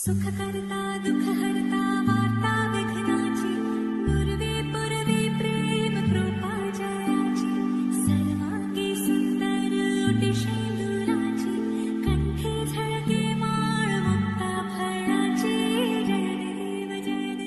सुख करता दुख हरता वार्ता विघ्नाची पूर्वे पूर्वे प्रेम कृपा जयाची सर्वांगी सुंदर ओटी शेंदुराची कंठी झळके माळ मुक्ता फळाची जय देव जय देव.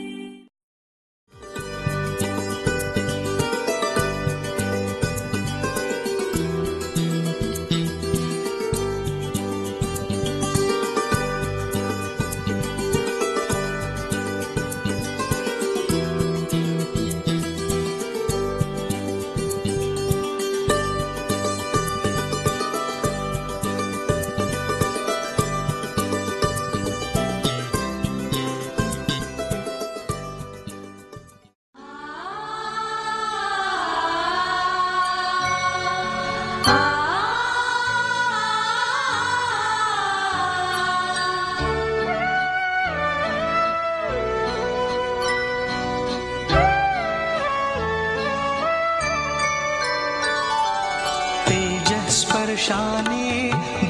स्पर्शाने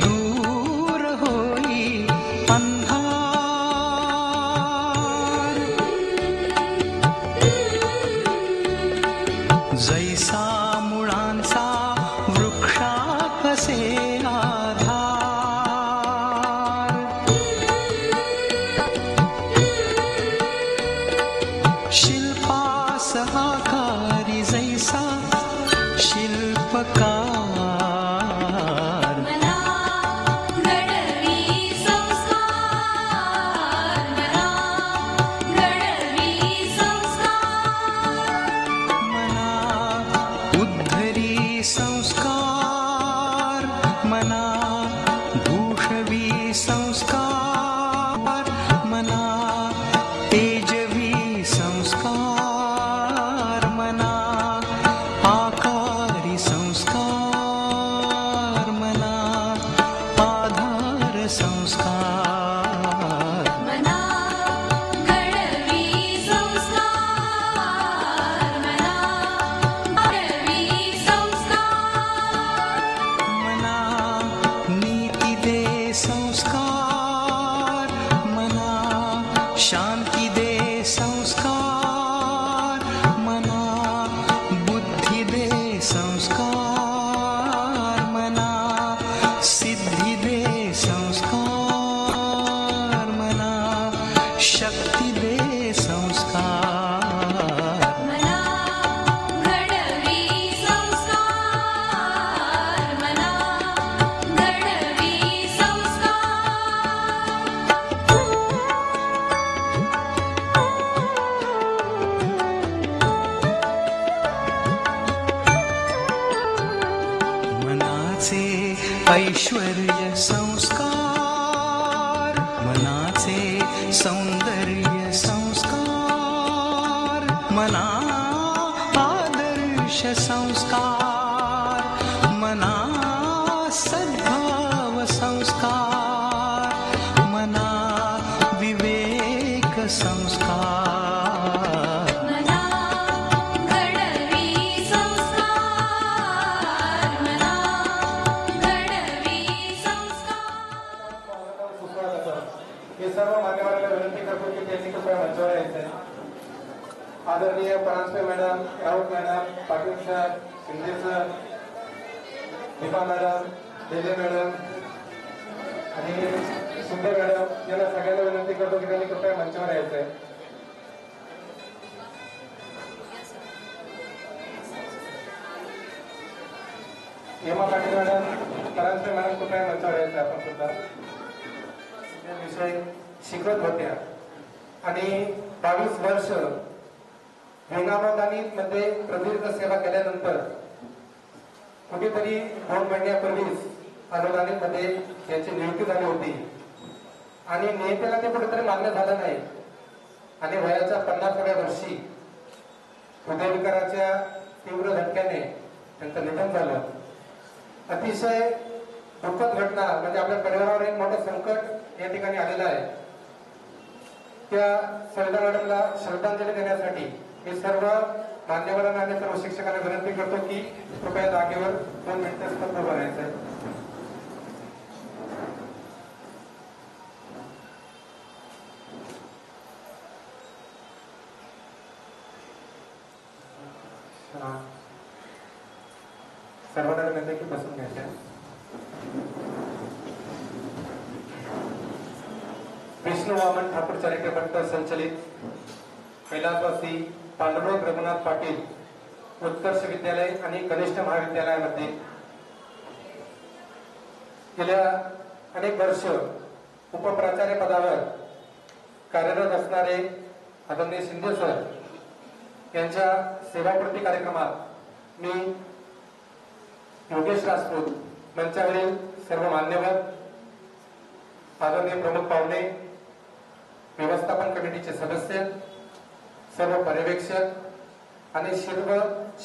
दूर होई अंधार, जैसा मुळांचा वृक्षाकसे आधार, शिल्पास आकारी जैसा शिल्पकार, संस्कार मना भूषवी संस्कार मना तेजवी संस्कार मना आकारी संस्कार मना आधार संस्कार मना घडवी संस्कार मना घडवी संस्कार मना शांती दे संस्कार मना बुद्धी दे संस्कार मना सिद्धी दे संस्कार मना शक्ती दे संस्कार मना घडवी संस्कार मना घडवी मनाचे ऐश्वर्य संस्कार मनाचे सौंदर्य संस्कार मना आदर्श संस्कार मना सद्भाव संस्कार मना विवेक संस्कार मना घडवी संस्कार मना घडवी संस्कार. हे सर्व मान्यवरांना विनंती करतो की त्यांनी कृपया मंचावर यायचं. आदरणीय Paranjape madam, Raut madam, Patil sir, Shinde sir, Deepa madam, Dele madam आणि सुंदर मॅडम यांना सगळ्यांना विनंती करतो की त्यांनी कृपया मंचावर यायचंय. हेमा पाटील मॅडम, परांजपे मॅडम कृपया मंचावर यायचं. आपण सुद्धा विषय शिकवत होत्या आणि 22 वर्ष मध्ये प्रदीर्घ सेवा केल्यानंतर कुठेतरी 2 महिन्यापूर्वीच अनुदानितमध्ये याची नियुक्ती झाली होती आणि नियुक्तीला ते कुठेतरी मान्य झालं नाही आणि वयाच्या 50व्या वर्षी हृदयविकाराच्या तीव्र झटक्याने त्यांचं निधन झालं. अतिशय दुःखद घटना म्हणजे आपल्या परिवारावर एक मोठं संकट या ठिकाणी आलेलं आहे. त्या सविता मॅडमला श्रद्धांजली देण्यासाठी मी सर्व मान्यवरांना आणि सर्व शिक्षकांना विनंती करतो की कृपया जागेवर 2 मिनिटं स्तब्ध राहायचं आहे. सर्वांना विनंती की बसून घ्यायच्या. विष्णू वामन ठाकूर चॅरिटेबल ट्रस्ट संचलित कैलासवासी पांडुरंग रघुनाथ पाटील उत्कर्ष विद्यालय आणि कनिष्ठ महाविद्यालयामध्ये गेल्या अनेक वर्ष उपप्राचार्य पदावर कार्यरत असणारे आदरणीय शिंदे सर यांच्या सेवापूर्ती कार्यक्रमात मी योगेश राजपूत मंचावरील सर्व मान्यवर, आदरणीय प्रमुख पाहुणे, व्यवस्थापन कमिटीचे सदस्य, सर्व पर्यवेक्षक आणि सर्व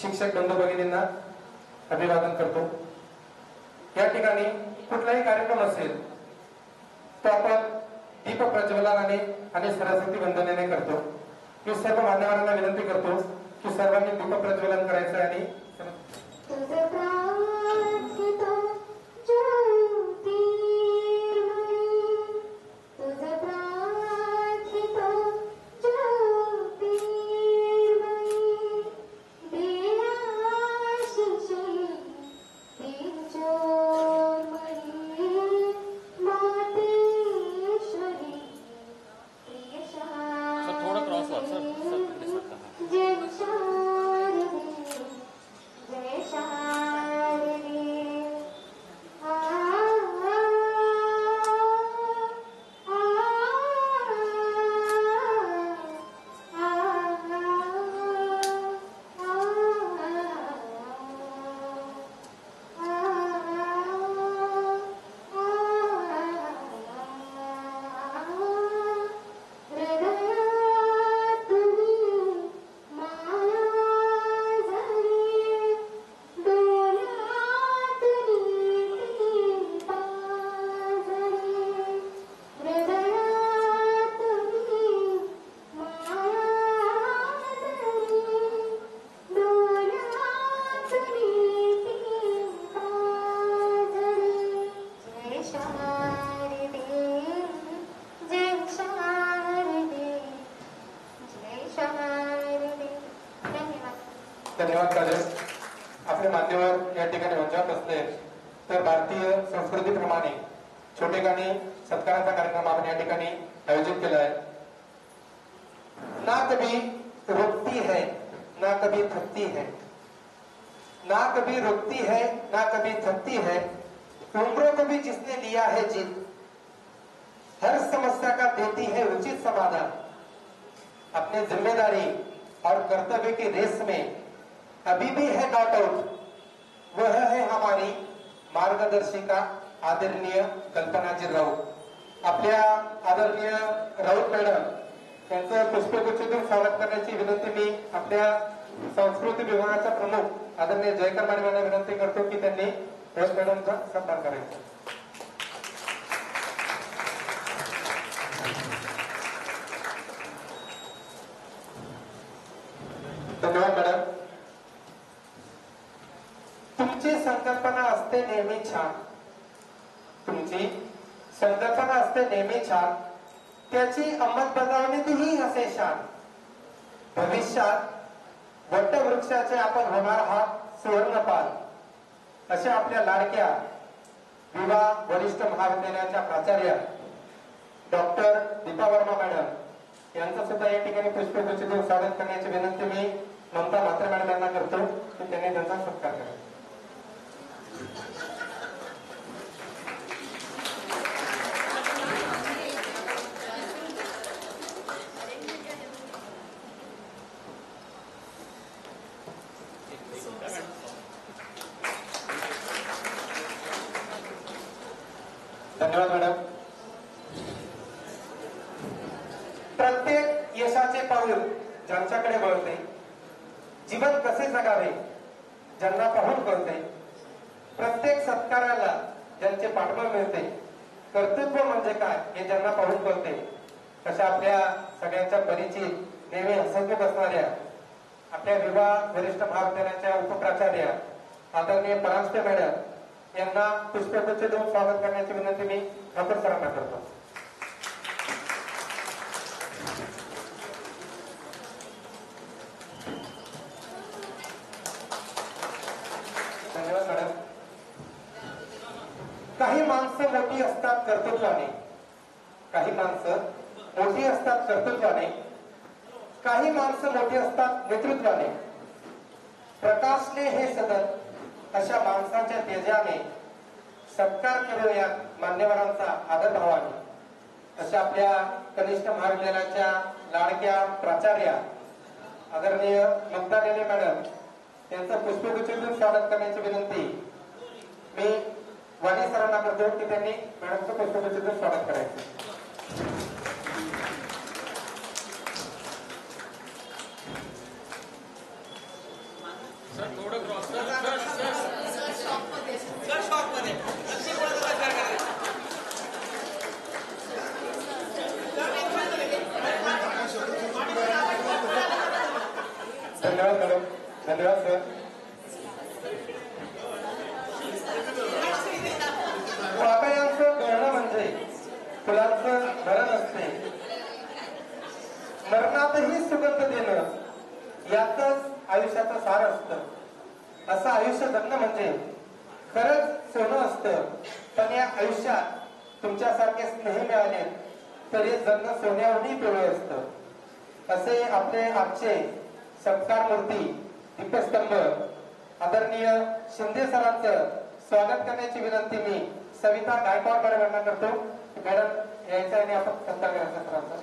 शिक्षक बंधू भगिनींना अभिवादन करतो. या ठिकाणी कुठलाही कार्यक्रम असेल तो आपण दीप प्रज्वलनाने आणि सरस्वती वंदनेने करतो. मी सर्व मान्यवरांना विनंती करतो की सर्वांनी दीप प्रज्वलन करायचं आणि धन्यवाद काजल. आपले मान्यवर या ठिकाणी मंचावर असले तर भारतीय संस्कृतीप्रमाणे छोटेखानी सत्काराचा कार्यक्रम आपण या ठिकाणी आयोजित केला आहे. ना कभी रुकती है ना कभी थकती है, ना कभी रुकती है ना कभी थकती है, उम्रों को भी जिसने लिया है जीत, हर समस्या का देती है उचित समाधान. अपने जिम्मेदारी और कर्तव्य की रेस में अभी भी है नॉट आउट, वह है हमारी मार्गदर्शिका आदरणीय कल्पनाजी राऊत. आपल्या आदरणीय राऊत मॅडम यांचं पुष्पगुच्छ देऊन स्वागत करण्याची विनंती मी आपल्या संस्कृती विभागाचा प्रमुख आदरणीय जयकर मॅडम यांना विनंती करतो की त्यांनी राऊत मॅडमचा सन्मान करायचा. धन्यवाद मॅडम. तुमची संकल्पना असते नेहमी छान, तुमची संकल्पना असते नेहमी छान, त्याची अंमलबजावणीतही असे शान. भविष्यात वटवृक्षाचे आपण होणार आहात सुवर्णपाल. अशा आपल्या लाडक्या विवा वरिष्ठ महाविद्यालयाच्या प्राचार्य डॉक्टर दीपा वर्मा मॅडम यांचं सुद्धा या ठिकाणी पुष्पगुच्छ देऊन स्वागत करण्याची विनंती मी ममता म्हात्रे मॅडम यांना करतो की त्यांनी त्यांचा सत्कार करावा. धन्यवाद मॅडम. प्रत्येक यशाचे पाऊल ज्यांच्याकडे वळते, जीवन कसे जगावे ज्यांना पाहून कळते, प्रत्येक सत्काराला ज्यांचे पाठबळ मिळते, कर्तृत्व म्हणजे काय हे ज्यांना पाहून कळते, अशा आपल्या सगळ्यांच्या परिचित नेहमी हसतमुख असणाऱ्या आपल्या विवाह वरिष्ठ महाविद्यालयाच्या उपप्राचार्य आदरणीय परांजपे मॅडम यांना पुष्पगुच्छ देऊन स्वागत करण्याची विनंती मी ठाकूर सरांना करतो. धन्यवाद मॅडम. माणसं मोठी असतात कर्तृत्वाने, काही माणसं मोठी असतात कर्तृत्वाने, काही माणसं मोठी असतात नेतृत्वाने. प्रकाशने हे सदन अशा माणसांच्या तेजाने सत्कार करूया मान्यवरांचा आदर भावाने. अशा आपल्या कनिष्ठ महाविद्यालयाच्या लाडक्या प्राचार्या आदरणीय ममता लेले मॅडम यांचं पुष्पगुच्छेतून स्वागत करण्याची विनंती मी वाणी सरांना करतो की त्यांनी मॅडमचं पुष्पगुच्छेतून स्वागत करायचं. धन्यवाद मॅडम, धन्यवाद सर. पाकळ्यांचं गळणं म्हणजे फुलांचं धरण असते, मरणातही सुगंध देणं यातच आयुष्याचं सार असतं. असं आयुष्य जगणं म्हणजे खरंच सोनं असतं. पण या आयुष्यात तुमच्यासारखे स्नेही मिळाले तरी जगणं सोन्याहूनही पिवळं असतं. असे आपले आजचे सत्कार मूर्ती दीपस्तंभ आदरणीय शिंदे सरांचं स्वागत करण्याची विनंती मी सविता गायकवाड मॅडम यांना करतो. मॅडम यायचं आणि आपण सत्कार करायचा सरांचा.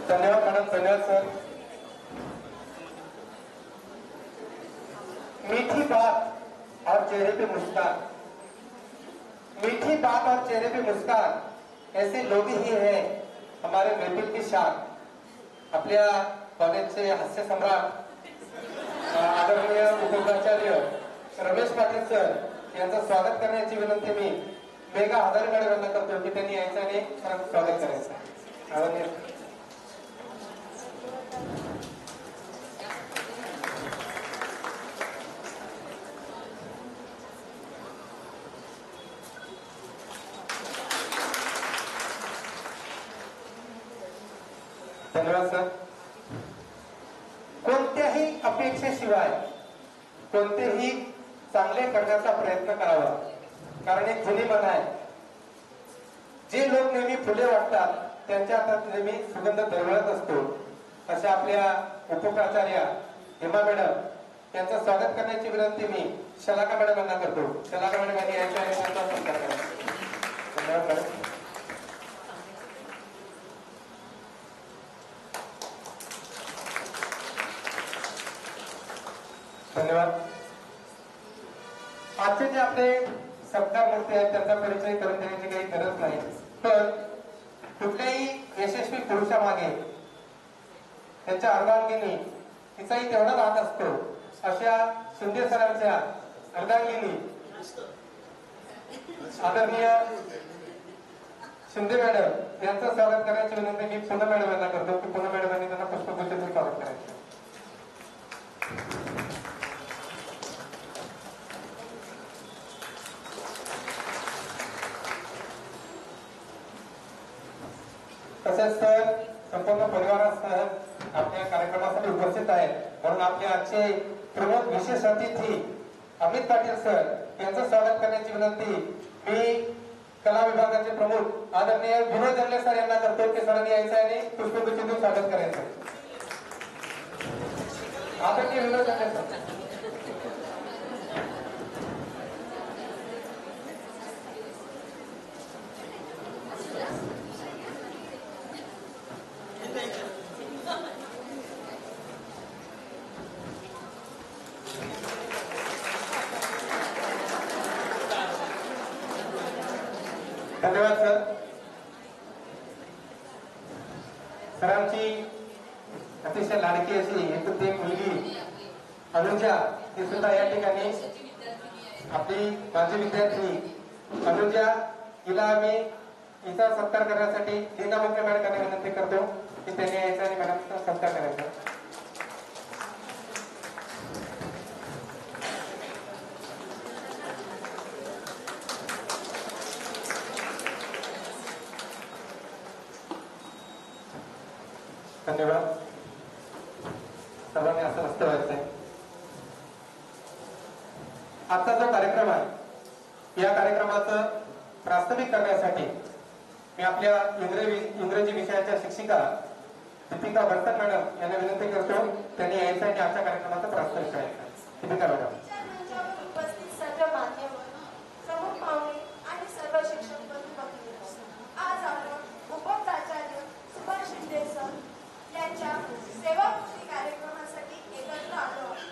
धन्यवाद मॅडम, धन्यवाद सर. मीठी बात और चेहरे पे मुस्कान, मीठी बात और चेहरे पे मुस्कान, ऐसे लोग ही हैं हमारे महफिल की शान. आपल्या कॉलेजचे हास्य सम्राट आदरणीय उपप्राचार्य रमेश पाटील सर यांचं स्वागत करण्याची विनंती मी मेघा हजारे मॅडम यांना करतो की त्यांनी यायचं आणि सरांचं स्वागत करायचं. आदरणीय धन्यवाद सर. कोणत्याही अपेक्षेशिवाय कोणतेही चांगले करण्याचा प्रयत्न करावा. कारण एक जुनी म्हण आहे, जे लोक नेहमी फुले वाटतात त्यांच्या हातात नेहमी सुगंध दरवळत असतो. अशा आपल्या उपप्राचार्या हेमा मॅडम यांचं स्वागत करण्याची विनंती मी शलाका मॅडम यांना करतो. शलाका मॅडम यांनी यायचं आणि त्यांचा सत्कार करायचा. धन्यवाद मॅडम. धन्यवाद. आजचे जे आपले सत्कार मूर्ती आहेत त्यांचा परिचय करून देण्याची काही गरज नाही. पण कुठल्याही यशस्वी पुरुषामागे त्यांच्या अर्धांगिनी तिचाही तेवढाच हात असतो. अशा शिंदे सरांच्या अर्धांगिनी आदरणीय शिंदे मॅडम यांचं स्वागत करण्याची विनंती मी पूनम मॅडम यांना करतो की पूनम मॅडम यांनी त्यांना पुष्पगुच्छेतून स्वागत करायचं. तसेच सर संपूर्ण परिवारासह आपल्या कार्यक्रमासाठी उपस्थित आहेत. म्हणून आपले आजचे प्रमुख विशेष अतिथी अमित पाटील सर यांचं स्वागत करण्याची विनंती मी कला विभागाचे प्रमुख आदरणीय विनोद जमले सर यांना करतो की सरांनी यायचं आणि पुष्पगुच्छेतून स्वागत करायचं. आदरणीय विनोद जमले सर. धन्यवाद सर. सरांची अतिशय लाडकी अशी एकुलती एक मुलगी अनुजा ती सुद्धा या ठिकाणी आपली माजी विद्यार्थी अनुजा हिला आम्ही हिचा सत्कार करण्यासाठी लीना मंत्रे मॅडम विनंती करतो की त्यांनी यायचा आणि मॅडमचा सत्कार करायचा. धन्यवाद. सर्वांनी असं नसतं व्हायचंय. आजचा जो कार्यक्रम आहे या कार्यक्रमाचं प्रास्ताविक करण्यासाठी मी आपल्या इंग्रजी विषयाच्या शिक्षिका दीपिका भरतन मॅडम यांना विनंती करतो त्यांनी यायचं आणि आजच्या कार्यक्रमाचं प्रास्ताविक करायचं. दीपिका मॅडम. उपस्थित सर्व मान्यवर, प्रमुख पाहुणे आणि सर्व शिक्षक बंधू भगिनी, आज आपण उपप्राचार्य सुभाष शिंदे सर यांच्या सेवापूर्ती कार्यक्रमासाठी एकत्र आलो आहोत.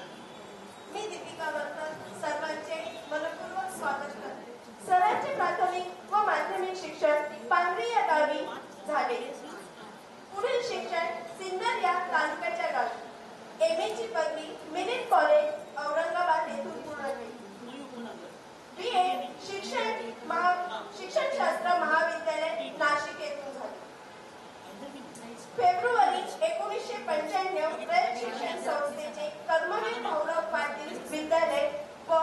मी दीपिका वर्तन सर्वांचे मनपूर्वक स्वागत करते. सरांचे प्राथमिक व माध्यमिक शिक्षण पांगरी या गावी झाले. पुढील शिक्षण सिन्नर या तालुक्याच्या गावी. MA ची पदवी मिलिंद कॉलेज औरंगाबाद येथून पूर्ण केली. BA शिक्षणशास्त्र महाविद्यालय नाशिक येथून झाले. फेब्रुवारी 1995 रयत शिक्षण संस्थेचे कर्मवीर भाऊराव पाटील विद्यालय व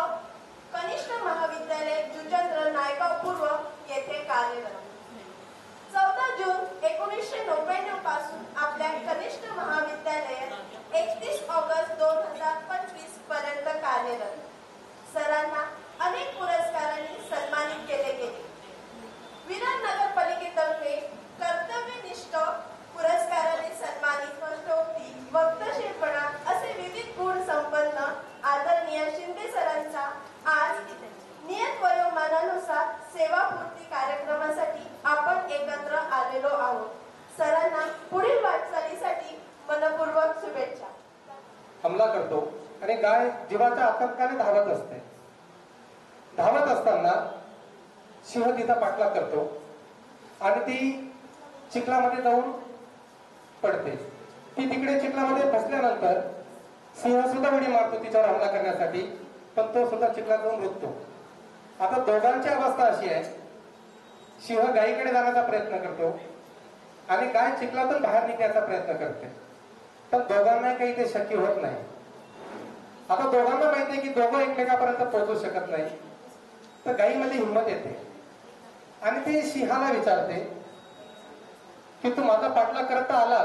कनिष्ठ महाविद्यालय जुचंद्र नायगाव पूर्व येथे कार्यरत. 14 जून 1999 पासून आपल्या कनिष्ठ महाविद्यालयात 31 ऑगस्ट 2025 पर्यंत कार्यरत. सरांना अनेक पुरस्कारांनी सन्मानित केले गेले. विरार नगरपालिकेतर्फे कर्तव्यनिष्ठ पुरस्काराने सन्मानित वक्तव्य वक्तशीरपणा असे विविध गुण संपन्न आदरणीय शिंदे सरांचा आज नियत वयोमानानुसार सेवापूर्ती कार्यक्रमासाठी आपण एकत्र आलेलो आहोत. सरांना पुढील वाटचालीसाठी मनपूर्वक शुभेच्छा. हमला करतो आणि गाय जीवाच्या आतंकाने धावत असते. धावत असताना सिंह तिचा पाठलाग करतो आणि ती चिखलामध्ये जाऊन पडते. ती तिकडे चिखलामध्ये फसल्यानंतर सिंह सुद्धा उडी मारतो तिच्यावर हमला करण्यासाठी, पण तो सुद्धा चिखलात जाऊन रुततो. आता दोघांची अवस्था अशी आहे, सिंह गायीकडे जाण्याचा प्रयत्न करतो आणि गाय चिखलातून बाहेर निघण्याचा प्रयत्न करते, पण दोघांना काही ते शक्य होत नाही. आता दोघांना माहिती आहे की दोघं एकमेकापर्यंत पोहोचू शकत नाही. तर गायीमध्ये हिंमत येते आणि ती सिंहाला विचारते की तू माझा पाठलाग करता आला,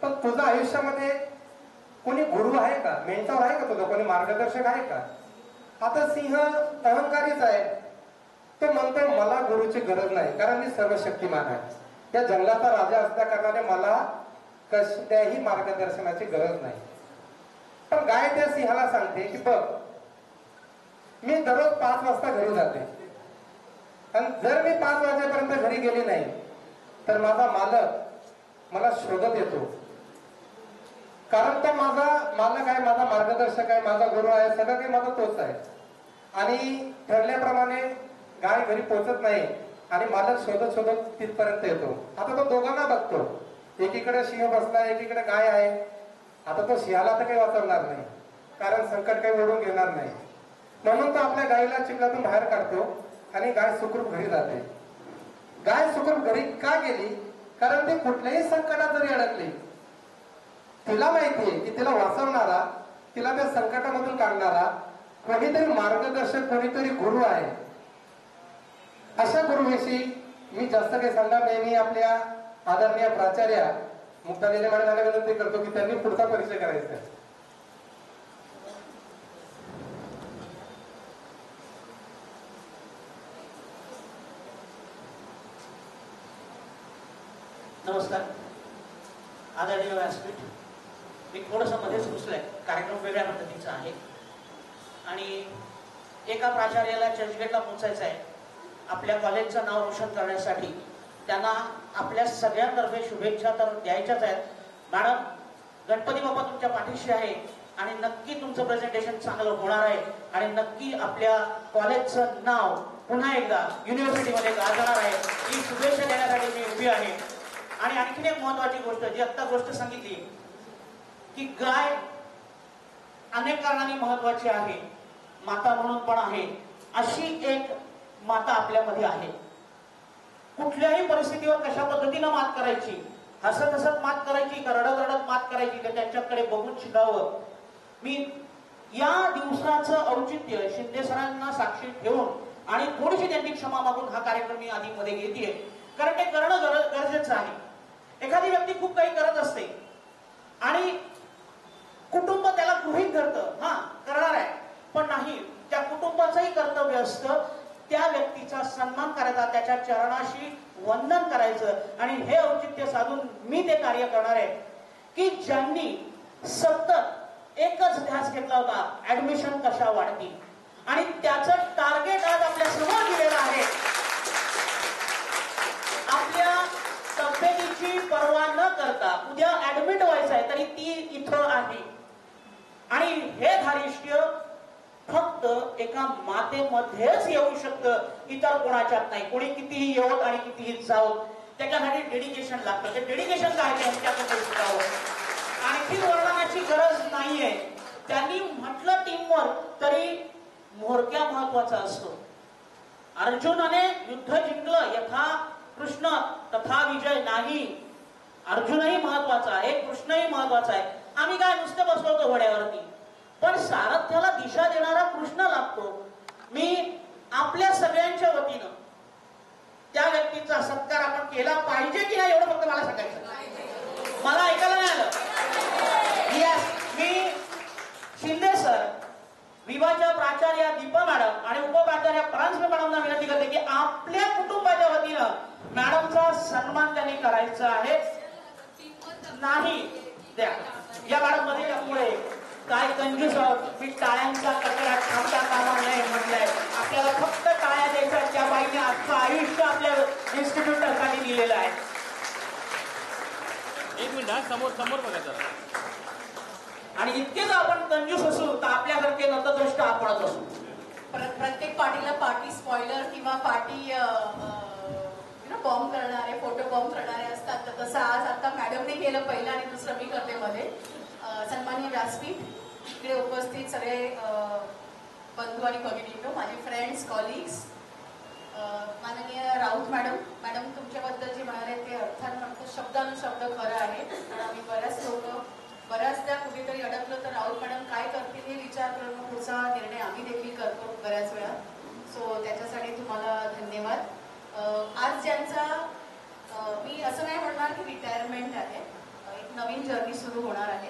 पण तुझ्या आयुष्यामध्ये कोणी गुरु आहे का, मेंटॉर आहे का, तुझा कोणी मार्गदर्शक आहे का? आता सिंह अहंकारीच आहे. तो म्हणतो मला गुरुची गरज नाही, कारण मी सर्वशक्तिमान आहे. या जंगलाचा राजा असल्या कारणाने मला कसल्याही मार्गदर्शनाची गरज नाही. पण गाय त्या सिंहाला सांगते की बघ, मी दररोज 5 वाजता घरी जाते आणि जर मी 5 वाजेपर्यंत घरी गेली नाही तर माझा मालक मला शोधत येतो, कारण तो माझा मालक आहे, माझा मार्गदर्शक आहे, माझा गुरु आहे, सगळं काही माझा तोच आहे. आणि ठरल्याप्रमाणे गाय घरी पोहोचत नाही आणि मालक शोधत शोधत तिथपर्यंत येतो. आता तो दोघांना बघतो, एकीकडे सिंह बसला, एकीकडे गाय आहे. आता तो सिंहाला तर काही वाचवणार नाही, कारण संकट काही ओढून घेणार नाही. म्हणून तो आपल्या गायीला चिखलातून बाहेर काढतो आणि गाय सुखरूप घरी जाते. गाय सुखरूप घरी का गेली? कारण ती कुठल्याही संकटात जरी अडकली, तिला माहितीये की तिला वाचवणारा, तिला त्या संकटामधून काढणारा कोणीतरी मार्गदर्शक, कोणीतरी गुरु आहे. अशा गुरुविषयी मी जास्त काही सांगणार नाही. मी आपल्या आदरणीय प्राचार्य मुक्ता लेले मॅडमला विनंती करतो की त्यांनी पुढचा परिचय करायचा आहे. नमस्कार. आदरणीय व्यासपीठ, मी थोडंसं मध्येच घुसलंय, कार्यक्रम वेगळ्या पद्धतीचा आहे आणि एका प्राचार्याला चर्चगेटला पोहोचायचं आहे आपल्या कॉलेजचं नाव रोशन करण्यासाठी. त्यांना आपल्या सगळ्यांतर्फे शुभेच्छा तर द्यायच्याच आहेत. मॅडम, गणपती बाप्पा तुमच्या पाठीशी आहे आणि नक्की तुमचं प्रेझेंटेशन चांगलं होणार आहे आणि नक्की आपल्या कॉलेजचं नाव पुन्हा एकदा युनिव्हर्सिटीमध्ये गाजणार आहे. ही शुभेच्छा देण्यासाठी मी उभी आहे. आणि आणखीन एक महत्वाची गोष्ट, जी आत्ता गोष्ट सांगितली की गाय अनेक कारणांनी महत्वाची आहे, माता म्हणून पण आहे. अशी एक माता आपल्यामध्ये आहे. कुठल्याही परिस्थितीवर कशा पद्धतीनं मात करायची, हसत हसत मात करायची का रडत रडत मात करायची, तर त्यांच्याकडे बघून शिकावं. मी या दिवसाचं औचित्य शिंदे सरांना साक्षी ठेवून आणि थोडीशी त्यांची क्षमा मागून हा कार्यक्रम मी आधी मध्ये घेतेय, कारण ते करणं गरजेचं आहे. एखादी व्यक्ती खूप काही करत असते आणि कुटुंब त्याला गृहीत धरतं, हा करणार आहे, पण नाही, त्या कुटुंबाचंही कर्तव्य असतं त्या व्यक्तीचा सन्मान करायचा, त्याच्या चरणाशी वंदन करायचं. आणि हे औचित्य साधून मी ते कार्य करणार आहे की ज्यांनी सतत एकच ध्यास घेतला होता, ऍडमिशन कशा वाढतील, आणि त्याचं टार्गेट आज आपल्या समोर दिलेलं आहे. आपल्या तब्येतीची पर्वा न करता उद्या ऍडमिट व्हायचं आहे तरी ती इथं आहे. आणि हे धारिष्ट्य फक्त एका मातेमध्येच येऊ शकतं, इतर कोणाच्यात नाही. कोणी कितीही येवत आणि कितीही जावत, त्याच्यासाठी डेडिकेशन लागतं. ते डेडिकेशन काय ते आमच्याकडे शिकावं. आणखी वर्णनाची गरज नाहीये. त्यांनी म्हटलं टीमवर्क तरी म्होरक्या महत्वाचा असतो. अर्जुनाने युद्ध जिंकलं, यथा कृष्ण तथा विजय नाही. अर्जुनही महत्वाचा आहे, कृष्णही महत्वाचा आहे. आम्ही काय नुसते बसलो होतो घोड्यावरती, पण सारथ्याला दिशा देणारा कृष्ण लागतो. मी आपल्या सगळ्यांच्या वतीनं त्या व्यक्तीचा सत्कार आपण केला पाहिजे की नाही एवढं फक्त मला सांगायचं. मला ऐकायला नाही आलं. यस, मी शिंदे सर, विभाच्या प्राचार्य दीपा मॅडम आणि उपप्राचार्य प्रांजल मॅडमना विनंती करते की आपल्या कुटुंबाच्या वतीनं मॅडमचा सन्मान त्यांनी करायचा आहे. नाही द्या या मॅडम मध्ये पुढे काय कंजूस आहोत. मी टाळ्यांचा कडकडाट थांबता कामा नाही म्हटलंय. आपल्याला फक्त टाळ्या द्यायच्या. त्या बाईने अख्खं आयुष्य आपल्या इन्स्टिट्यूट साठी दिलेलं आहे. एक मिनिट, समोर समोर बघायचं. आणि इतकेच आपण कंजूस असू तर आपल्यासारखे नतद्रष्ट आपणच असू. प्रत्येक पार्टीला पार्टी स्पॉइलर किंवा पार्टी बॉम्ब करणारे, फोटो बॉम्ब करणारे असतात. तर तसं आज आता मॅडमने केलं पहिलं आणि दुसरं मी करते मध्ये. सन्माननीय व्यासपीठ, इकडे उपस्थित सगळे बंधू आणि भगिनींनो, माझे फ्रेंड्स, कॉलिग्स, माननीय राऊत मॅडम, तुमच्याबद्दल जे म्हणाले ते अर्थात शब्दानुशब्द खरं आहे. कारण आम्ही बऱ्याचदा कुठेतरी अडकलं तर राऊत मॅडम काय करतील हे विचार करून पुढचा निर्णय आम्ही देखील करतो बऱ्याच वेळा. सो त्याच्यासाठी तुम्हाला धन्यवाद. आज ज्यांचा मी असं नाही म्हणणार की रिटायरमेंट आहे, एक नवीन जर्नी सुरू होणार आहे.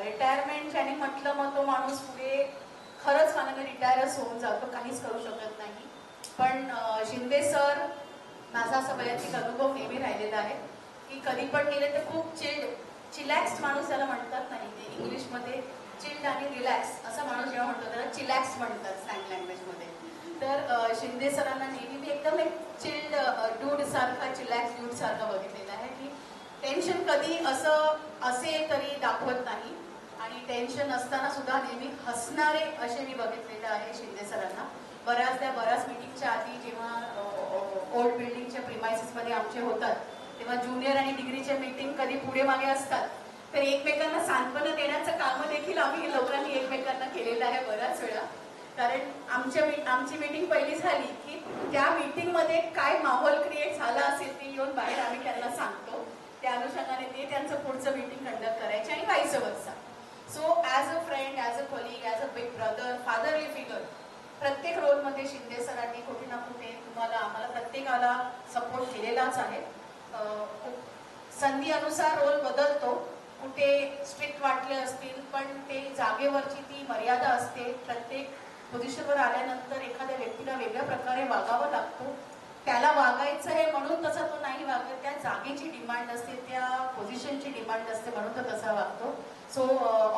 रिटायरमेंट ज्याने म्हटलं मग तो माणूस पुढे खरंच मानाने रिटायरच होऊन जातो, काहीच करू शकत नाही. पण शिंदे सर, माझा असा वैयक्तिक अनुभव नेहमी राहिलेला आहे की कधी पण गेले तर खूप चिलॅक्स माणूस त्याला म्हणतात नाही, ते इंग्लिशमध्ये चिल्ड आणि रिलॅक्स असा माणूस जेव्हा म्हणतो त्याला चिलॅक्स म्हणतात स्लँग लँग्वेजमध्ये. तर शिंदे सरांना नेहमी मी एकदम एक चिल्ड डूड सारखा, चिलॅक्स डूड सारखा बघितलेला आहे की टेन्शन कधी असेल तरी दाखवत नाही आणि टेन्शन असताना सुद्धा नेहमी हसणारे असे मी बघितलेलं आहे शिंदे सरांना. बऱ्याच मीटिंगच्या आधी जेव्हा ओल्ड बिल्डिंगच्या प्रिमायसेसमध्ये आमचे होतात तेव्हा ज्युनियर आणि डिग्रीच्या मीटिंग कधी पुढे मागे असतात तर एकमेकांना सांत्वना देण्याचं काम देखील आम्ही लोकांनी एकमेकांना केलेलं आहे बऱ्याच वेळा. कारण आमची मीटिंग पहिली झाली की त्या मीटिंगमध्ये काय माहोल क्रिएट झाला असेल ते येऊन बाहेर आम्ही त्यांना सांगतो. त्या अनुषंगाने ते त्यांचं पुढचं मीटिंग कंडक्ट करायचे आणि व्हाईस वर्सा. So as a friend, as a colleague, as a big brother, fatherly figure, प्रत्येक रोलमध्ये शिंदे सरांनी कुठे ना कुठे आम्हाला प्रत्येकाला सपोर्ट केलेलाच आहे. संधी अनुसार रोल बदलतो, कुठे स्ट्रिक्ट वाटले असतील पण ते जागेवरची ती मर्यादा असते. प्रत्येक पोझिशनवर आल्यानंतर एखाद्या व्यक्तीला वेगळ्या प्रकारे वागावं लागतो. त्याला वागायचं आहे म्हणून तसं तो नाही वागत, त्या जागेची डिमांड असते, त्या पोझिशनची डिमांड असते म्हणून तो तसा वागतो. So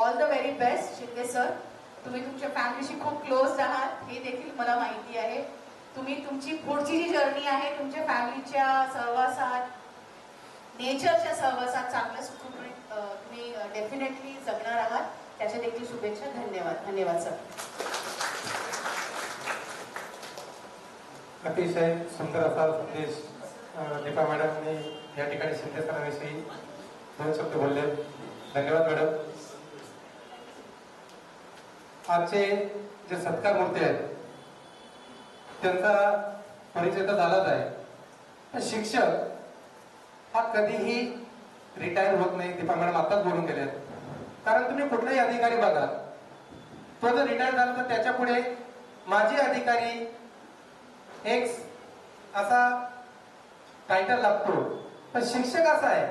all the very best Shinde sir. तुम्ही तुमच्या फॅमिलीशी खूप क्लोज आहात हे देखील मला माहिती आहे. तुम्ही तुमची पुढची जी जर्नी आहे तुमच्या फॅमिलीच्या सहवासात, नेचरच्या सहवासात चांगल्या सुखरूपणे तुम्ही डेफिनेटली जगणार आहात. त्याच्या देखील शुभेच्छा. धन्यवाद सर. अतिशय सुंदर असा संदेश दीपा मॅडमने या ठिकाणी शिंदे सरांविषयी 2 शब्द बोलले. धन्यवाद मॅडम. आजचे जे सत्कार मूर्ती आहेत त्यांचा परिचय तर झालाच आहे. पण शिक्षक हा कधीही रिटायर होत नाही. दीपा मॅडम आताच बोलून गेले. कारण तुम्ही कुठलाही अधिकारी बघा, तो जर रिटायर झाला तर त्याच्या पुढे माजी अधिकारी एक असा टायटल लागतो. पण शिक्षक असा आहे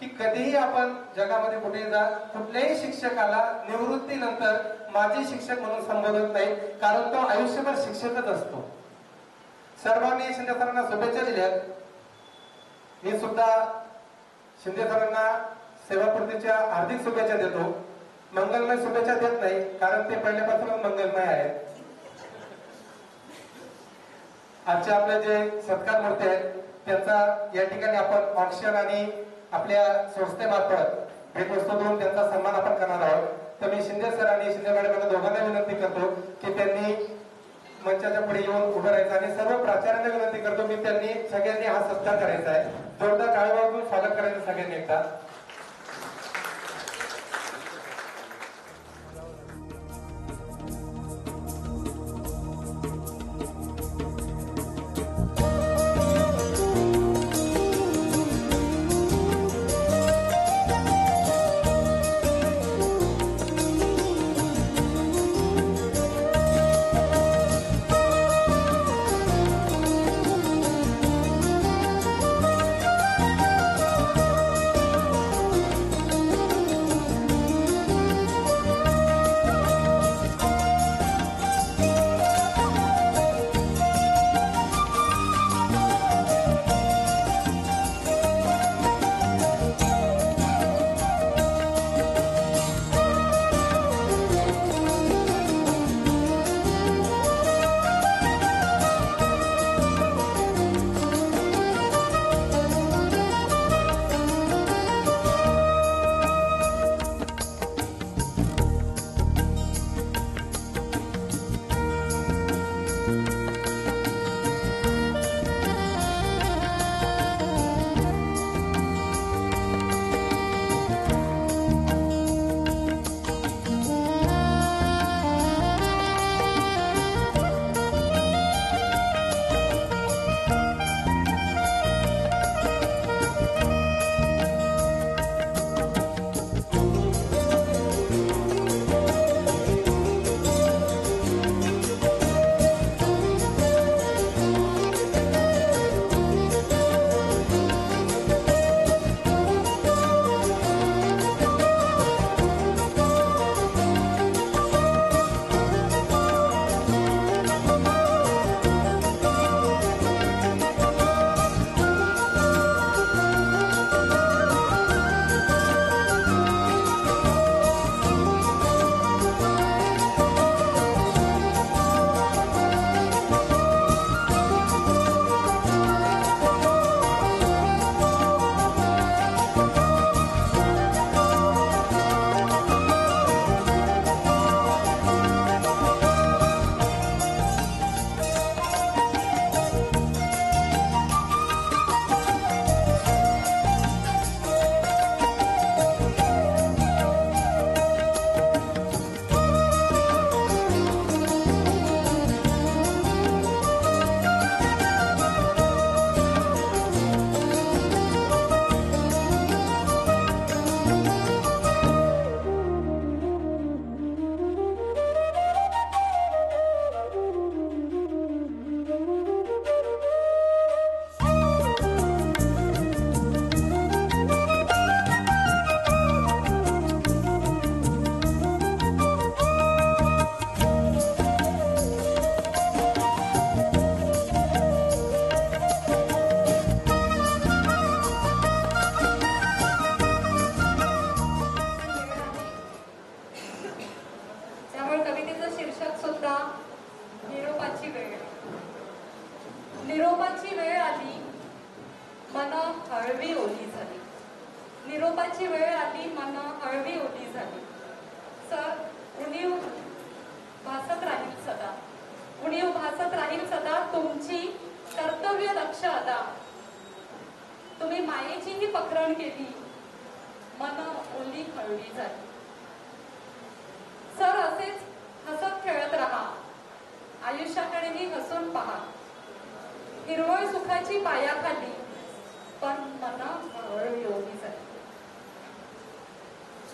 की कधीही आपण जगामध्ये कुठे जा, कुठल्याही शिक्षकाला निवृत्तीनंतर माजी शिक्षक म्हणून संबोधत नाही, कारण तो आयुष्यभर शिक्षकच असतो. सर्वांनी शिंदे सरांना शुभेच्छा दिल्यात. मी सुद्धा शिंदे सरांना सेवापूर्तीच्या हार्दिक शुभेच्छा देतो. मंगलमय शुभेच्छा देत नाही, कारण ते पहिल्यापासूनच मंगलमय आहेत. आजचे आपले जे सत्कार मूर्ती आहेत त्यांचा या ठिकाणी आपण ऑक्शन आणि आपल्या संस्थेमार्फत भेटवस्तू देऊन त्यांचा सन्मान आपण करणार आहोत. तर मी शिंदे सर आणि शिंदे मॅडम दोघांना विनंती करतो की त्यांनी मंचाच्या पुढे येऊन उभं राहायचं आणि सर्व प्राचार्यांना विनंती करतो मी त्यांनी सगळ्यांनी हा सत्कार करायचा आहे. जोरदार टाळी वाजवून स्वागत करायचं सगळ्यांनी एकदा. निरोपाची वेळ आली, मन हळवी ओली झाली. निरोपाची वेळ आली, मन हळवी ओली झाली. सर उणीव भासत राहील सदा, उणीव भासत राहील सदा तुमची कर्तव्य दक्ष अदा. तुम्ही मायेचीही पकरण केली, मन ओली हळवी झाली. सर असेच हसत खेळत राहा, आयुष्याकडेही हसून पहा. हिरवळ सुखाची पायाखाली, पण मन हळवी ओली झाली.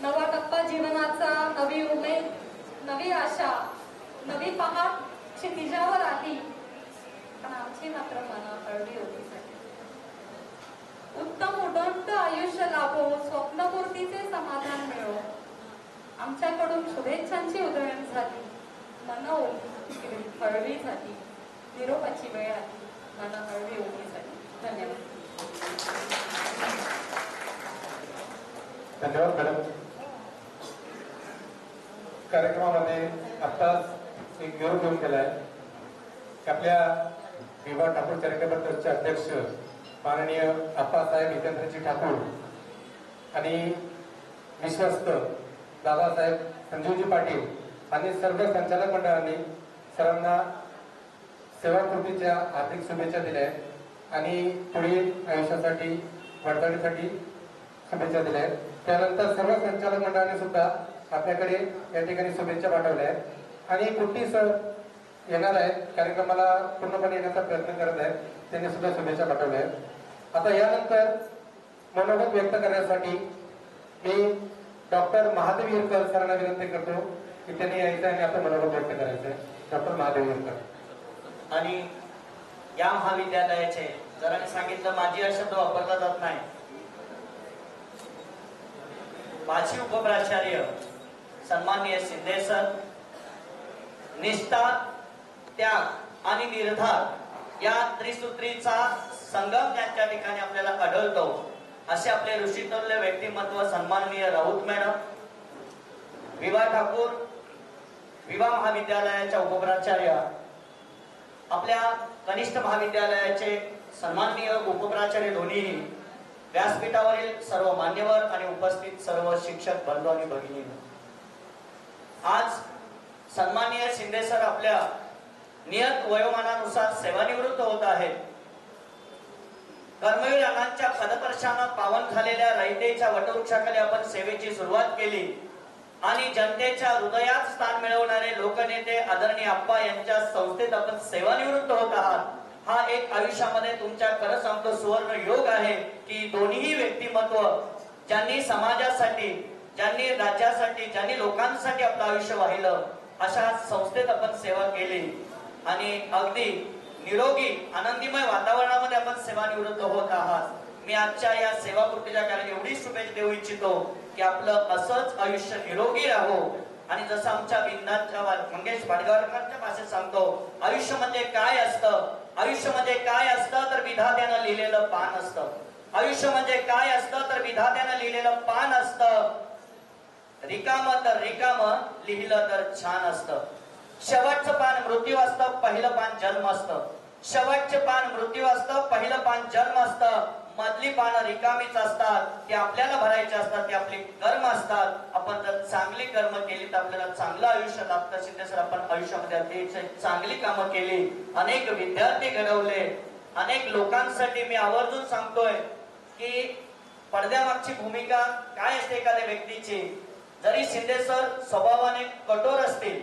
नवा टप्पा जीवनाचा, नवी उमेद, नवी आशा, नवी पहाट क्षितिजावर आली, पण आमची मात्र मन हळवी ओली झाली. उत्तम उदंड आयुष्य लाभो, आमच्याकडून शुभेच्छांची उधळण झाली, मन हळवी झाली, निरोपाची वेळ आली, मन हळवी ओली झाली. धन्यवाद. धन्यवाद मॅडम. कार्यक्रमामध्ये आत्ताच एक निरोप घेऊन गेलाय की आपल्या विवाह ठाकूर चॅरिटेबल ट्रस्टचे अध्यक्ष माननीय आप्पासाहेब हितेंद्रजी ठाकूर आणि विश्वस्त दादासाहेब संजीवजी पाटील आणि सर्व संचालक मंडळांनी सर्वांना सेवाकृतीच्या हार्दिक शुभेच्छा दिल्या आहेत आणि पुढील आयुष्यासाठी वाटचालीसाठी शुभेच्छा दिल्या आहेत. त्यानंतर सर्व संचालक मंडळाने सुद्धा आपल्याकडे या ठिकाणी शुभेच्छा पाठवल्या आहेत आणि कुट्टी सर येणार आहेत, कार्यक्रमाला पूर्णपणे येण्याचा प्रयत्न करत आहेत, त्यांनी सुद्धा शुभेच्छा पाठवल्या आहेत. आता यानंतर मनोगत व्यक्त करण्यासाठी मी डॉक्टर महादेव येरकर सरांना विनंती करतो की त्यांनी यायचं आणि आपलं मनोगत व्यक्त करायचं आहे. डॉक्टर महादेव येरकर. आणि या महाविद्यालयाचे जरा मी सांगितलं माझी हा शब्द वापरला जात नाही, माझी उपप्राचार्य सन्माननीय शिंदे सर, निष्ठा, त्याग आणि निर्धार या त्रिसूत्रीचा संगम त्यांच्या ठिकाणी आपल्याला आढळतो असे आपले ऋषितुल्य व्यक्तिमत्व सन्माननीय राऊत मॅडम, विवा ठाकूर विवा महाविद्यालयाच्या उपप्राचार्य, आपल्या कनिष्ठ महाविद्यालयाचे सन्माननीय उपप्राचार्य दोन्ही, व्यासपीठावरील सर्व मान्यवर आणि उपस्थित सर्व शिक्षक बंधू आणि भगिनी, आज सन्माननीय शिंदे सर आपल्या नियत वयोमानानुसार सेवानिवृत्त होत आहेत. कर्मवीर अण्णांच्या पदस्पर्शानं पावन झालेल्या रयतेच्या वटवृक्षाखाली आपण सेवेची सुरुवात केली आणि जनतेच्या हृदयात स्थान मिळवणारे लोकनेते आदरणीय आप्पा यांच्या संस्थेत आपण सेवानिवृत्त होत आहात. हा एक आयुष्यामध्ये तुमच्या खरं सांगतो सुवर्ण योग आहे की दोन्ही व्यक्तिमत्व ज्यांनी समाजासाठी, ज्यांनी राज्यासाठी, ज्यांनी लोकांसाठी आपलं आयुष्य वाहिलं अशा संस्थेत आपण सेवा केली आणि अगदी निरोगी आनंदीमय वातावरणामध्ये आपण सेवानिवृत्त होत आहात. मी आजच्या या सेवाकृतीच्या कारण एवढी शुभेच्छा देऊ इच्छितो की आपलं असंच आयुष्य निरोगी राहो आणि जसं आमच्या बिंदाच्या मंगेश पाडगावकरांच्या भाषेत सांगतो, आयुष्यामध्ये काय असतं, आयुष्यामध्ये काय असतं तर विधात्यानं लिहिलेलं पान असतं, आयुष्यामध्ये काय असतं तर विधात्यानं लिहिलेलं पान असतं, रिकाम तर रिकाम लिहिलं तर छान असतं. शेवटचं पान मृत्यू असतं, पहिलं पान जन्म असतं. शेवटचे पान मृत्यू असतं, पहिलं पान जन्म असतं. मधली पानं रिकामीच असतात, ते आपल्याला भरायचे असतात, ते आपले कर्म असतात. आपण जर चांगली कर्म केली तर आपल्याला चांगलं आयुष्य लाभतं. शिंदे सर आपण आयुष्यामध्ये अतिशय चांगली कामं केली, अनेक विद्यार्थी घडवले, अनेक लोकांसाठी. मी आवर्जून सांगतोय की पडद्यामागची भूमिका काय असते एखाद्या व्यक्तीची. जरी शिंदे सर स्वभावाने कठोर असतील,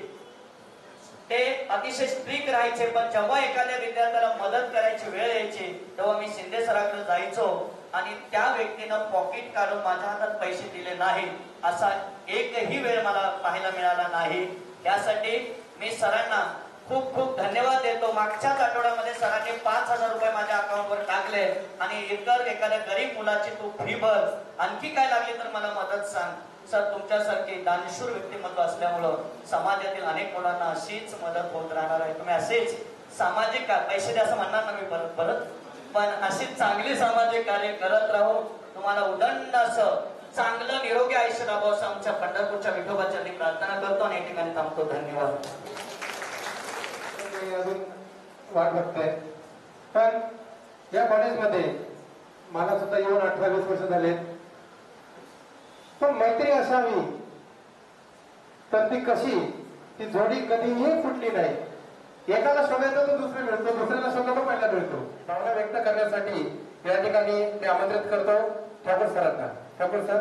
ते अतिशय स्ट्रिक्ट राहायचे, पण जेव्हा एखाद्या विद्यार्थ्याला मदत करायची वेळ यायची तेव्हा मी शिंदे सरांकडे जायचो आणि त्या व्यक्तीनं पॉकेट काढून माझ्या हातात पैसे दिले नाही असा एकही वेळ मला पाहायला मिळाला नाही. त्यासाठी मी सरांना खूप खूप धन्यवाद देतो. मागच्याच आठवड्यामध्ये सरांनी 5,000 रुपये माझ्या अकाउंटवर टाकले आणि इतर एखाद्या गरीब मुलाची तू फी भर, आणखी काय लागली तर मला मदत सांग. सर तुमच्यासारखे दानशूर व्यक्तिमत्व असल्यामुळं समाजातील अनेक मुलांना अशीच मदत होत राहणार आहे. तुम्ही असेच सामाजिक पैसे द्या असं म्हणणार ना मी परत, पण अशीच चांगली सामाजिक कार्य करत राहू. तुम्हाला उदंड असं चांगलं निरोगी आयुष्य लाभो असं आमच्या पंढरपूरच्या विठोबाच्या प्रार्थना करतो आणि या ठिकाणी थांबतो. धन्यवाद. अजून वाट बघताय, पण या कॉलेजमध्ये मला सुद्धा येऊन 18-20 वर्ष झाले, पण मैत्री असावी तर ती कशी, ती जोडी कधीही फुटली नाही. एकाला शोधायचं तर दुसरं मिळतो, दुसऱ्याला शोधायला पहिला मिळतो. भावना व्यक्त करण्यासाठी या ठिकाणी मी आमंत्रित करतो ठाकूर सरांना. ठाकूर सर.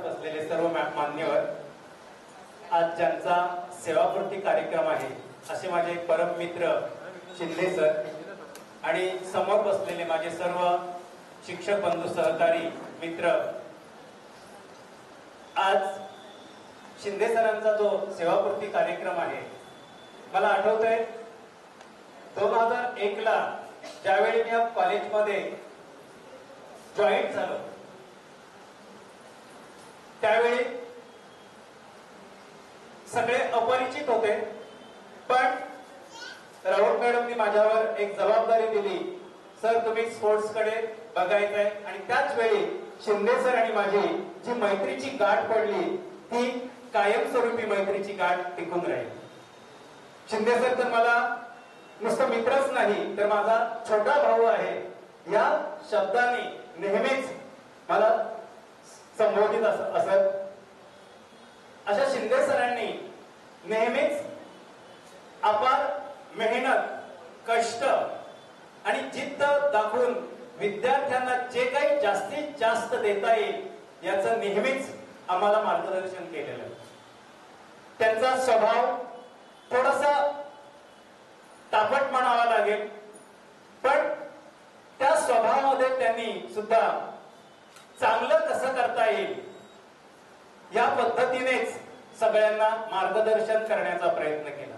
बसलेले सर्व मान्यवर, आज ज्यांचा सेवापूर्ती कार्यक्रम आहे असे माझे परम मित्र शिंदे सर आणि समोर बसलेले माझे सर्व शिक्षक बंधू, सहकारी मित्र. आज शिंदे सरांचा जो सेवापूर्ती कार्यक्रम आहे, मला आठवतंय 2001 ला ज्यावेळी मी या कॉलेजमध्ये जॉईन झालो त्यावेळी सगळे अपरिचित होते, पण राऊत मॅडमनी माझ्यावर एक जबाबदारी दिली, सर तुम्ही स्पोर्ट्स कडे बघायचंय. आणि त्याच वेळी शिंदे सर आणि माझी जी मैत्रीची गाठ पडली ती कायमस्वरूपी मैत्रीची गाठ टिकून राहील. शिंदे सर तर मला नुसतं मित्रच नाही तर माझा छोटा भाऊ आहे या शब्दाने नेहमीच मला संबोधित असत. अशा शिंदे सरांनी नेहमीच अपार मेहनत, कष्ट आणि जिद्द दाखवून विद्यार्थ्यांना जे काही जास्तीत जास्त देता येईल याचं नेहमीच आम्हाला मार्गदर्शन केलेलं. त्यांचा स्वभाव थोडासा तापट म्हणावा लागेल, पण त्या स्वभावामध्ये त्यांनी सुद्धा चांगलं कसं करता येईल या पद्धतीनेच सगळ्यांना मार्गदर्शन करण्याचा प्रयत्न केला.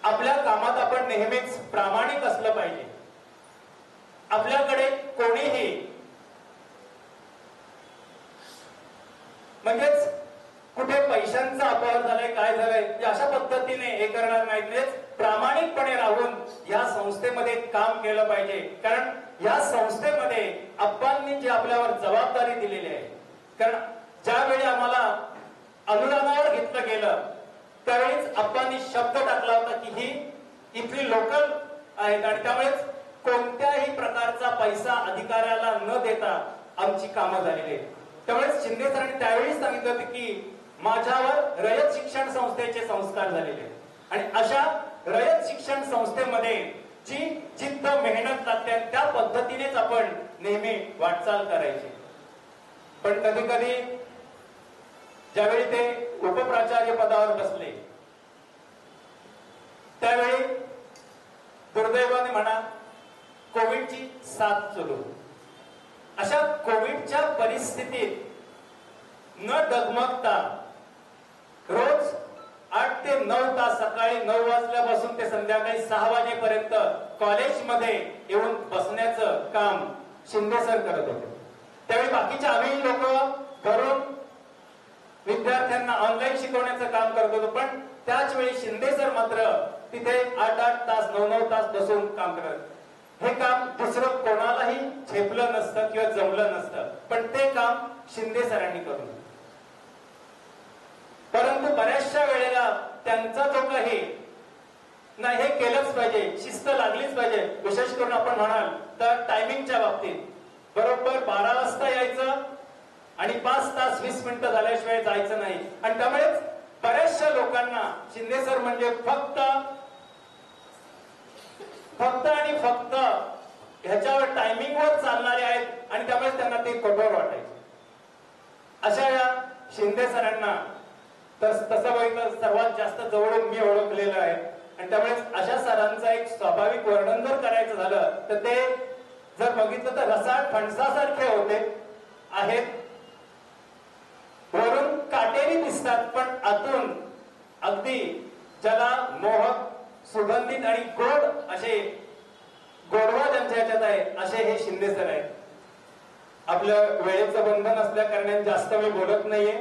आपल्या कामात आपण नेहमीच प्रामाणिक असलं पाहिजे. आपल्याकडे कोणीही म्हणजेच कुठे पैशांचा अपहार झालाय, काय झालंय अशा पद्धतीने हे करणार नाहीत. प्रामाणिकपणे राहून या संस्थेमध्ये काम केलं पाहिजे. कारण या संस्थेमध्ये अप्पांनी जी आपल्यावर जबाबदारी दिलेली आहे, कारण ज्यावेळी आम्हाला अनुदानावर घेतलं गेलं त्यावेळीच अप्पांनी शब्द टाकला होता की ही इथली लोकल आहेत आणि त्यामुळेच कोणत्याही प्रकारचा पैसा अधिकाऱ्याला न देता आमची कामं झालेली आहेत. त्यामुळे शिंदे सरांनी त्यावेळी सांगितलं होतं की माझ्यावर रयत शिक्षण संस्थेचे संस्कार झालेले आहेत आणि अशा रयत शिक्षण संस्थेमध्ये जी जिद्द मेहनत लागते त्या पद्धतीनेच आपण नेहमी वाटचाल करायची. पण कधी कधी ज्यावेळी ते उपप्राचार्य पदावर बसले त्यावेळी दुर्दैवाने म्हणा कोविडची साथ सुरू. अशा कोविडच्या परिस्थितीत न डगमगता रोज 8 ते 9 तास सकाळी 9 वाजल्यापासून ते संध्याकाळी 6 वाजेपर्यंत कॉलेजमध्ये येऊन बसण्याचं काम शिंदे सर करत होते. त्यावेळी बाकीचे आम्ही लोक घरून विद्यार्थ्यांना ऑनलाईन शिकवण्याचं काम करत होतो, पण त्याच वेळी शिंदे सर मात्र तिथे 8-8 तास 9-9 तास बसून काम करत. हे काम दुसरं कोणालाही झेपलं नसतं किंवा जमलं नसतं, पण ते काम शिंदे सरांनी करून. परंतु बऱ्याचशा वेळेला त्यांचा जो काही नाही हे केलंच पाहिजे, शिस्त लागलीच पाहिजे. विशेष करून आपण म्हणाल तर टायमिंगच्या बाबतीत बरोबर 12 वाजता यायचं आणि 5 तास 20 मिनिटं झाल्याशिवाय जायचं नाही. आणि त्यामुळेच बऱ्याचशा लोकांना शिंदे सर म्हणजे फक्त आणि फक्त ह्याच्यावर टायमिंगवर चालणारे आहेत आणि त्यामुळे त्यांना ते कठोर वाटायचे. अशा या शिंदे सरांना तसं बघितलं सर्वात जास्त जवळून मी ओळखलेलं आहे आणि त्यामुळे अशा सरांचं एक स्वाभाविक वर्णन जर करायचं झालं तर ते जर बघितलं तर रसाळ फणसासारखे होते आहेत. वरून काटेरी दिसतात पण आतून अगदी ज्याला मोहक, सुगंधित आणि गोड असे गोडवा ज्यांच्या ह्याच्यात आहे असे हे शिंदे सर आहेत. आपलं वेळेचं बंधन असल्या कारणाने जास्त मी बोलत नाहीये.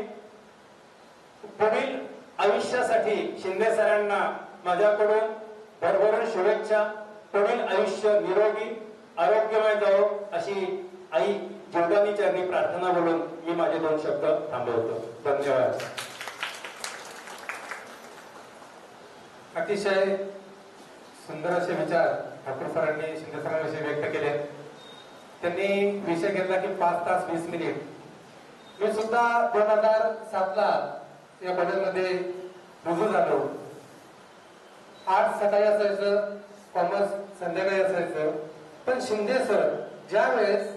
पुढील आयुष्यासाठी शिंदे सरांना माझ्याकडून भरभरून शुभेच्छा. पुढील आयुष्य निरोगी आरोग्यमय जावो अशी आई जीवदानी चरणी प्रार्थना बोलून मी माझे 2 शब्द थांबवतो. धन्यवाद. अतिशय सुंदर असे विचार ठाकूर सरांनी शिंदे सरांविषयी व्यक्त केले. त्यांनी विषय घेतला की 5 तास 20 मिनिट. मी सुद्धा 2007ला या कॉलेजमध्ये रुजू झालो. 8 सकाळी असायचं, कॉमर्स संध्याकाळी असायचं. पण शिंदे सर ज्या वेळेस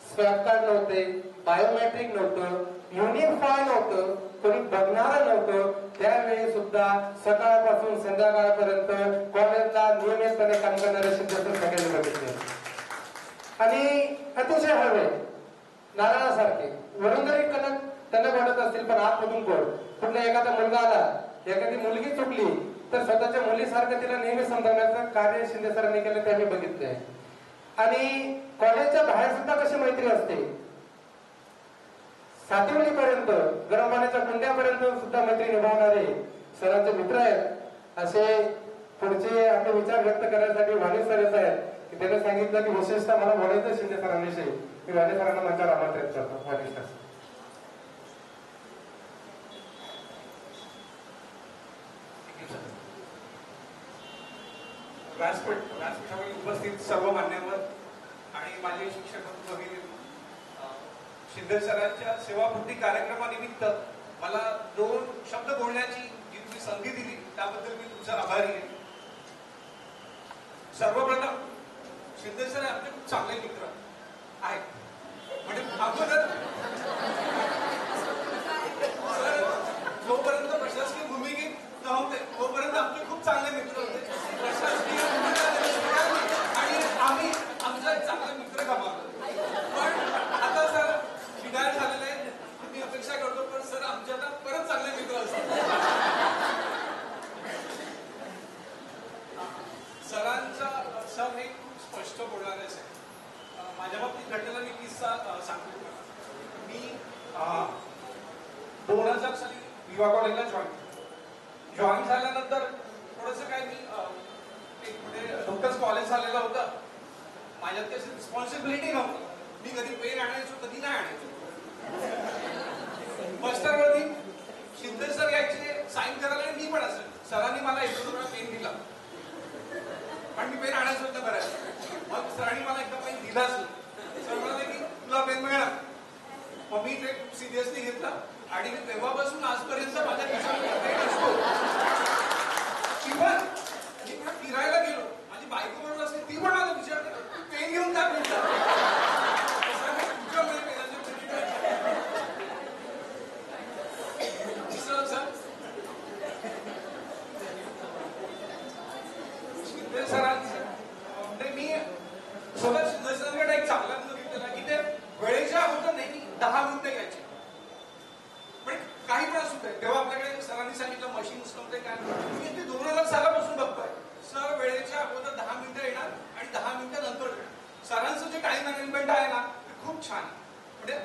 स्वॅब कार्ड नव्हते, बायोमेट्रिक नव्हतं, युनिफॉर्म नव्हतं, कोणी बघणारं नव्हतं, त्यावेळी सुद्धा सकाळपासून संध्याकाळपर्यंत कॉलेजला नियमितपणे काम करणारे शिंदे सर सगळ्यांनी बघितले. आणि अतिशय हळवे, नारळासारखे. वरून जरी कणक त्यांना वाटत असतील पण आतमधून गोड. कुठला एखादा मुलगा आला, एखादी मुलगी चुकली तर स्वतःच्या मुलीसारखं तिला नेहमी समजावण्याचं कार्य शिंदे सरांनी केलं ते आम्ही बघितलंय. आणि कॉलेजच्या बाहेर सुद्धा कशी मैत्री असते. सातवणीपर्यंत गरम पाण्याच्या कुंड्यापर्यंत सुद्धा मैत्री निभावणारे सरांचे मित्र आहेत. असे पुढचे आपले विचार व्यक्त करण्यासाठी वाणी सर येत आहेत की त्याने सांगितलं की विशेषतः मला बोलायचं शिंदे सरांविषयी. मी वाणी सरांना मंचावर आमंत्रित करतो. वाणी सर. व्यासपीठावर उपस्थित सर्व मान्यवर आणि माझे शिक्षक भगिनी, शिंदे सरांच्या सेवापूर्ती कार्यक्रमानिमित्त मला 2 शब्द बोलण्याची जी तुम्ही संधी दिली त्याबद्दल मी तुमचा आभारी आहे. सर्वप्रथम शिंदे सर आमचे खूप चांगले मित्र आहेत. म्हणजे अगोदर सर जोपर्यंत प्रशासकीय भूमिकेत नव्हते तोपर्यंत आमचे खूप चांगले मित्र होते. प्रशासकीय आणि आम्ही आमचा एक चांगला मित्र गमावला. पण आता सर रिटायर झालेले आहे. मी अपेक्षा करतो पण सर आमच्या आता परत चांगले मित्र असतात. सरांचा सर हे खूप स्पष्ट बोलणारे आहे. माझ्या बाबतीत घडलेला मी किस्सा सांगतो. मी 2000 साली विवा कॉलेजला जॉईन झाल्यानंतर थोडंसं काय मी एक म्हणजे नुकतंच कॉलेज झालेलं होतं. माझ्यात काही रिस्पॉन्सिबिलिटी नव्हती. मी कधी पेन आणायचो कधी नाही आणायचो. बस्टरवरती शिंदे सर यायचे साईन करायला आणि मी पण असेल. सरांनी मला 1-2 वेळा पेन दिला पण मी पेन आणायचं होतं करायचं. मग सरांनी मला एकदा पेन दिलाच नाही. सर म्हणाले की तुला पेन मिळणार. मग मी ते खूप सिरियसली घेतलं आणि तेव्हापासून आजपर्यंत माझ्या खिशात पेन असतो. इव्हन मी कुठे फिरायला गेलो माझी बायको म्हणून असते ती पण मला विचारते पेन घेऊन काय बोलतात. शिंदे सरांचं म्हणजे मी स्वतः शिंदे सरांकडे एक चांगला बघितलेला की ते वेळेच्या अगोदर नेहमी 10 मिनिटं घ्यायचे. पण काही पण असू दे तेव्हा आपल्याकडे सरांनी सांगितलं मशीन्स नव्हते काय. मी ते 2000 सालापासून बघतोय. सर वेळेच्या अगोदर 10 मिनिटं येणार आणि 10 मिनिटं नंतर येणार. सरांचं जे टाइम मॅनेजमेंट आहे ना ते खूप छान आहे. म्हणजे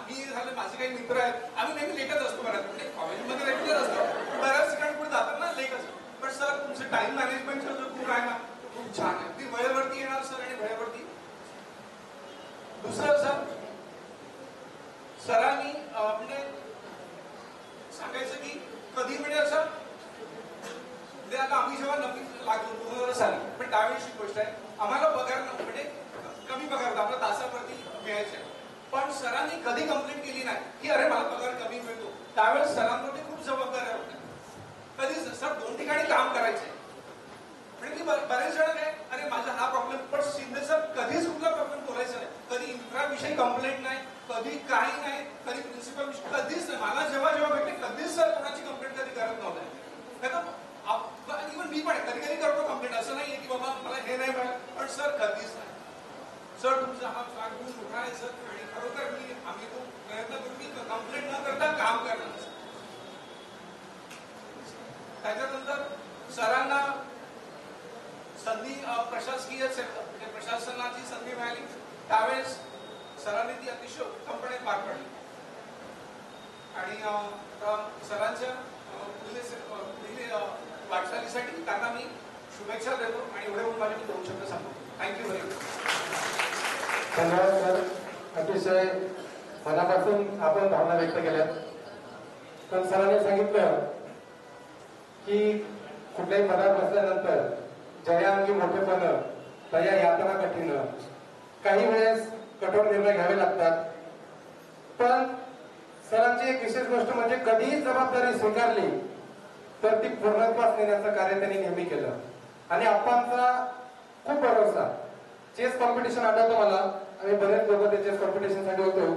मी झालं माझे काही मित्र आहेत आम्ही नेहमी लेटच असतो. बऱ्याच म्हणजे कॉलेजमध्ये रेग्युलर असतो बऱ्याच ठिकाणी पुढे जातात ना लेट असतो. पण सर तुमचं टाइम मॅनेजमेंटचा जो खूप आहे ना खूप छान आहे. ती वेळेवरती येणार सर आणि वेळेवरती. दुसरं सर सरांनी म्हणजे सांगायचं की कधी म्हणजे असं म्हणजे आता आम्ही जेव्हा नवीन लागलो 2000 साली पण त्यावेळेची गोष्ट आहे आम्हाला पगार म्हणजे कमी पगार होता. आपला तासाप्रती मिळायचे. पण सरांनी कधी कंप्लेंट केली नाही की अरे मला पगार कमी मिळतो. त्यावेळेस सरांमध्ये खूप जबाबदाऱ्या होत्या. कधीच सर 2 ठिकाणी काम करायचे. म्हणजे की बरेच जण काय अरे माझा हा प्रॉब्लेम. पण शिंदे सर कधीच कुठला प्रॉब्लेम बोलायचा नाही. कधी इन्फ्राविषयी कंप्लेंट नाही कधी काही नाही. कधी प्रिन्सिपल विषयी कधीच नाही. मला जेव्हा जेव्हा भेटले कधीच सर कोणाची कंप्लेंट कधी करत नव्हते. इव्हन मी पण कधी कधी करतो कंप्लेंट. असं नाहीये की बाबा मला हे नाही मिळालं पण सर कधीच नाही. सर तुमचा हा फ्लॅग खूप मोठा आहे सर आणि खरोखर आम्ही तो प्रयत्न करू की कंप्लेंट न करता काम करणार. त्याच्यानंतर सरांना संधी प्रशासकीय प्रशासनाची संधी मिळाली त्यावेळेस सरांनी ती अतिशय उत्तमपणे पार पाडली. आणि सरांच्या पुढील वाटचालीसाठी त्यांना मी शुभेच्छा देतो आणि एवढे होऊन माझे 2 शब्द सांगतो. Thank you very much. धन्यवाद सर. अतिशय मनापासून आपण भावना व्यक्त केल्या. पण सरांनी सांगितलं की कुठल्याही पदात बसल्यानंतर जयांगी मोठेपण तया यातना कठीण. काही वेळेस कठोर निर्णय घ्यावे लागतात. पण सरांची एक विशेष गोष्ट म्हणजे कधीही जबाबदारी स्वीकारली तर ती पूर्णत्वास नेण्याचं कार्य त्यांनी नेहमी केलं. आणि आप्पांचा खूप भरोसा. चेस कॉम्पिटिशन आठवतं मला. आम्ही बरेच लोक ते चेस कॉम्पिटिशन साठी होतो.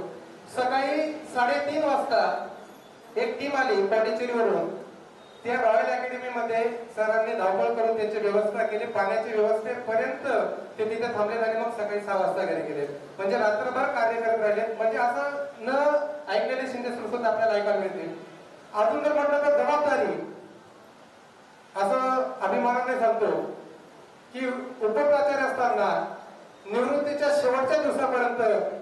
सकाळी 3:30 वाजता एक टीम आली पॉंडिचेरीवरून. त्या रॉयल अकॅडमीमध्ये सरांनी धावपळ करून त्यांची व्यवस्था केली. पाण्याची व्यवस्थेपर्यंत ते तिथे थांबले आणि मग सकाळी 6 वाजता घरी गेले. म्हणजे रात्रभर कार्य करत राहिले. म्हणजे असं न ऐकलेले शिंदे सर आपल्याला ऐकायला मिळतील. अजून जर म्हटलं तर जबाबदारी असं अभिमानाने सांगतो की उपप्राचार्य असताना निवृत्तीच्या शेवटच्या दिवसापर्यंत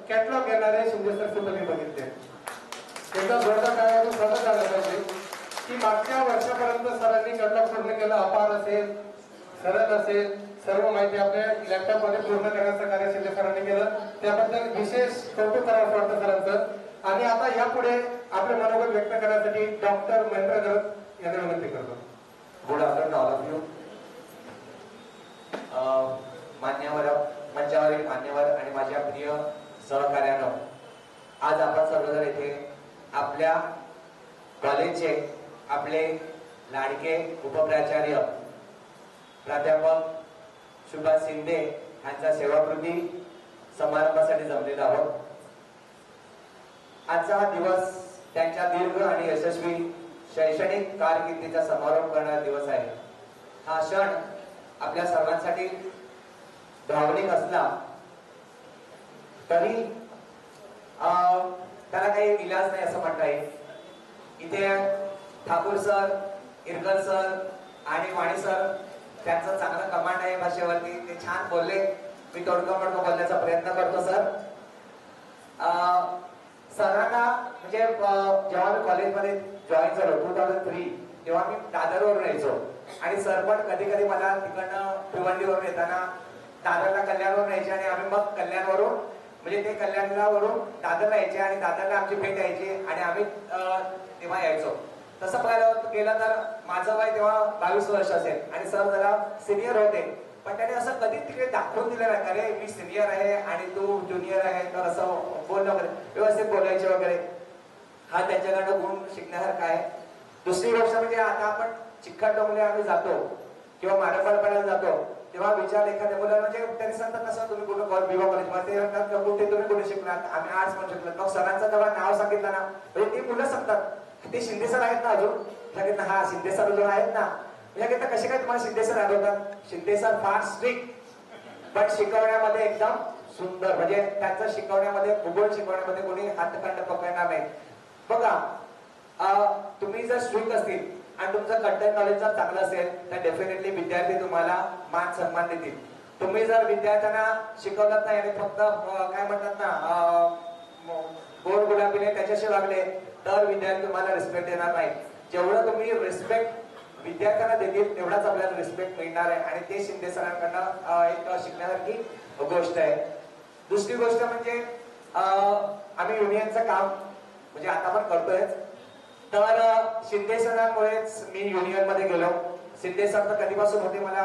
कॅटलॉग घेणारे शिंदे सर सुद्धा मी बघितले. एकदा जोरदार टाळ्यांनी स्वागत झालं पाहिजे की मागच्या वर्षापर्यंत सरांनी गणला पूर्ण केलं. अपार असेल, सरळ असेल, सर्व माहिती आपल्या लॅपटॉपमध्ये पूर्ण करण्याचं कार्य शिंदे सरांनी केलं. त्याबद्दल विशेष कौतुक करावं वाटतं सरांचं. आणि आता यापुढे आपले मनोगत व्यक्त करण्यासाठी डॉक्टर महेंद्र गर्ग यांना विनंती करतो. Good afternoon all of you. मान्यवर, मंचावरील मान्यवर आणि माझ्या प्रिय सहकार्यानं, आज आपण सर्वजण येथे आपल्या कॉलेजचे आपले लाडके उपप्राचार्य प्राध्यापक सुभाष शिंदे यांचा सेवाकृती समारंभासाठी जमलेलो आहोत. आजचा हा दिवस त्यांच्या दीर्घ आणि यशस्वी शैक्षणिक कारकिर्दीचा समारोप करणारा दिवस आहे. हा क्षण आपल्या सर्वांसाठी भावनिक असला तरी त्याला काही इलाज नाही असं म्हणता येईल. इथे ठाकूर सर, इरकर सर आणि वाणी सर त्यांचं चांगलं कमांड आहे भाषेवरती. ते छान बोलले. मी तोडकं बोलण्याचा प्रयत्न करतो. सरांना म्हणजे जेव्हा मी कॉलेजमध्ये जॉईन झालो 2003, तेव्हा मी दादरवरून यायचो आणि सर पण कधी कधी मला तिकडनं भिवंडीवरून येताना दादरला कल्याणवरून यायचे आणि आम्ही मग कल्याणवरून म्हणजे ते कल्याणवरून दादरला यायचे आणि दादरला आमची भेट यायची आणि आम्ही तेव्हा यायचो. तसं पाहायला गेलं तर माझं वय तेव्हा 22 वर्ष असेल आणि सर जरा सिनियर होते, पण त्याने असं कधी तिकडे दाखवून दिलं नाही अरे मी सिनियर आहे आणि तू ज्युनियर आहे तर असं बोलणं वगैरे, व्यवस्थित बोलायचे वगैरे. हा त्यांच्याकडनं गुण शिकण्यासारखा आहे. दुसरी गोष्ट म्हणजे आता आपण चिखल डोंगले आम्ही जातो किंवा माडपाडपाड्याला जातो तेव्हा विचार एखाद्या मुलाला म्हणजे त्यांनी सांगतात कसं तुम्ही कुठं विवा कॉलेजमध्ये ते म्हणतात कुठे तुम्ही कुठे शिकलात, आम्ही आर्ट्स पण शिकलो. मग सरांचं जेव्हा नाव सांगितलं ना म्हणजे ती मुलं सांगतात ते शिंदे सर आहेत ना अजून, सांगितलं हा शिंदे सर अजून आहेत ना. म्हणजे कसे काय तुम्हाला शिंदे सर आठवतात? शिंदे सर फार स्ट्रिक्ट पण शिकवण्यामध्ये एकदम सुंदर, म्हणजे त्यांचं शिकवण्यामध्ये भूगोल शिकवण्यामध्ये कोणी हातखंड पकडणार नाही. बघा तुम्ही जर स्ट्रिक्ट असतील आणि तुमचं कंटेंट नॉलेज जर चांगलं असेल तर डेफिनेटली विद्यार्थी तुम्हाला मान सन्मान देतील. तुम्ही जर विद्यार्थ्यांना शिकवलात नाही आणि फक्त काय म्हणतात ना गोड गुलाबीने त्याच्याशी वागले तर विद्यार्थी तुम्हाला रिस्पेक्ट देणार नाही. जेवढं तुम्ही रिस्पेक्ट विद्यार्थ्यांना देतील तेवढाच आपल्याला रिस्पेक्ट मिळणार आहे आणि ते शिंदे सरांकडनं एक शिकण्यासारखी गोष्ट आहे. दुसरी गोष्ट म्हणजे आम्ही युनियनचं काम म्हणजे आता पण करतोय. तर शिंदे सरांमुळेच मी युनियन मध्ये गेलो. शिंदे सर तर कधीपासून होते मला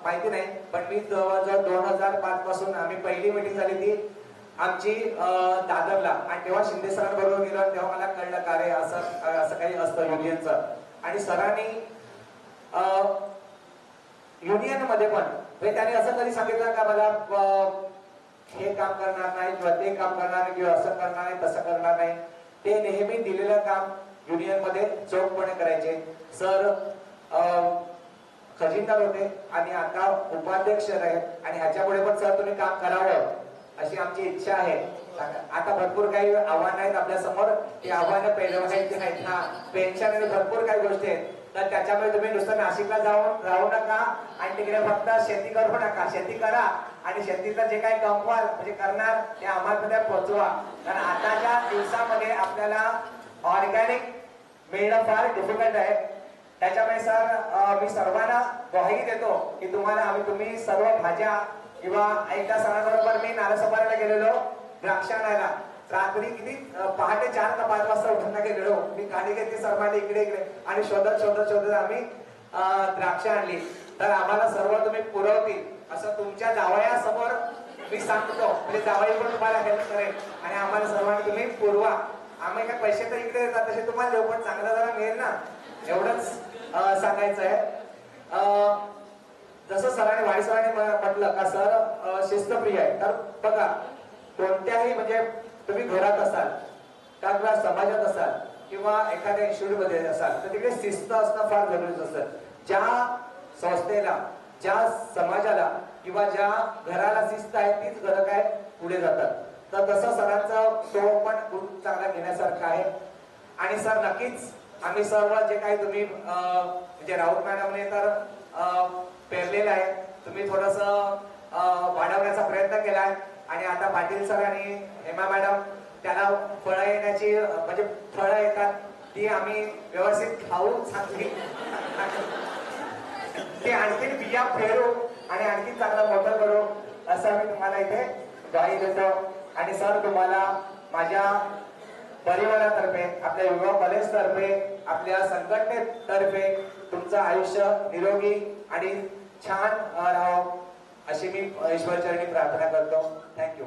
माहिती नाही, पण मी जवळजवळ 2005 पासून आम्ही पहिली मीटिंग झाली ती आमची दादरला आणि तेव्हा शिंदे सरांबरोबर गेलो तेव्हा मला कळलं का रे असं काही असतं युनियनचं. आणि सरांनी युनियन मध्ये पण त्याने असं कधी सांगितलं का मला हे काम करणार नाही किंवा ते काम करणार नाही किंवा असं करणार नाही तसं करणार नाही. ते नेहमी दिलेलं काम युनियन मध्ये चोखपणे करायचे. सर खजिनदार होते आणि आता उपाध्यक्ष आहेत आणि ह्याच्यापुढे पण सर तुम्ही काम करावं अशी आमची इच्छा आहे. आता भरपूर काही आव्हानं आहेत आपल्या समोर, ती आव्हानं पेलवायची आहेत. हा पेन्शन आणि भरपूर काही गोष्टी आहेत. तर त्याच्यामुळे तुम्ही नुसतं नाशिकला राहू नका आणि तिकडे फक्त शेती करू नका. शेती करा आणि शेतीचं जे काही कमवाल म्हणजे करणार ते आम्हाला पोहोचवा. कारण आताच्या दिवसामध्ये आपल्याला ऑर्गॅनिक मिळणं फार डिफिकल्ट आहे. त्याच्यामुळे सर मी सर्वांना ग्वाही देतो की तुम्ही सर्व भाज्या किंवा एकदा सरांबरोबर मी नारसोपाऱ्याला गेलेलो द्राक्ष आणायला. रात्री किती पहाटे 4 का 5 वाजता उठून गेलेलो. मी गाडी घेतली सर्वांनी इकडे आणि शोधत आम्ही द्राक्ष आणली. तर आम्हाला सर्व तुम्ही पुरवतील असं तुमच्या जावयासमोर मी सांगतो. म्हणजे जावई पण तुम्हाला हेल्प करेल आणि आम्हाला सर्वांनी तुम्ही पुरवा. आम्ही काय पैसे तर इकडे येतात तसे तुम्हाला देऊ पण चांगला जरा मिळेल ना एवढंच सांगायचं आहे. जसं सरांनी वाणी सरांनी म्हटलं का सर शिस्तप्रिय आहे. तर बघा कोणत्याही म्हणजे तुम्ही घरात असाल किंवा समाजात असाल किंवा एखाद्या इन्स्टिट्यूट मध्ये असाल तर तिकडे शिस्त असणं फार जरुरीचं असतं. ज्या संस्थेला ज्या समाजाला किंवा ज्या घराला शिस्त आहे तीच घरं काय पुढे जातात. तर तसं सरांचा तो पण खूप चांगला घेण्यासारखा आहे. आणि सर नक्कीच आम्ही सर्व जे काही तुम्ही म्हणजे राऊत मॅडमने तर पेरलेलं आहे तुम्ही थोडस वाढवण्याचा प्रयत्न केलाय आणि आता पाटील सर आणि हेमा मॅडम त्याला फळं येण्याची म्हणजे फळं येतात ती आम्ही व्यवस्थित खाऊ चांगली ते आणखी बिया फेरू आणि आणखी चांगलं मोठं करू असं मी तुम्हाला इथे ग्वाही देतो. आणि सर तुम्हाला माझ्या परिवारातर्फे आपल्या युवा कॉलेज तर्फे आपल्या संघटनेतर्फे तुमचं आयुष्य निरोगी आणि छान राहावं अशी मी ईश्वरचरणी प्रार्थना करतो. थँक्यू.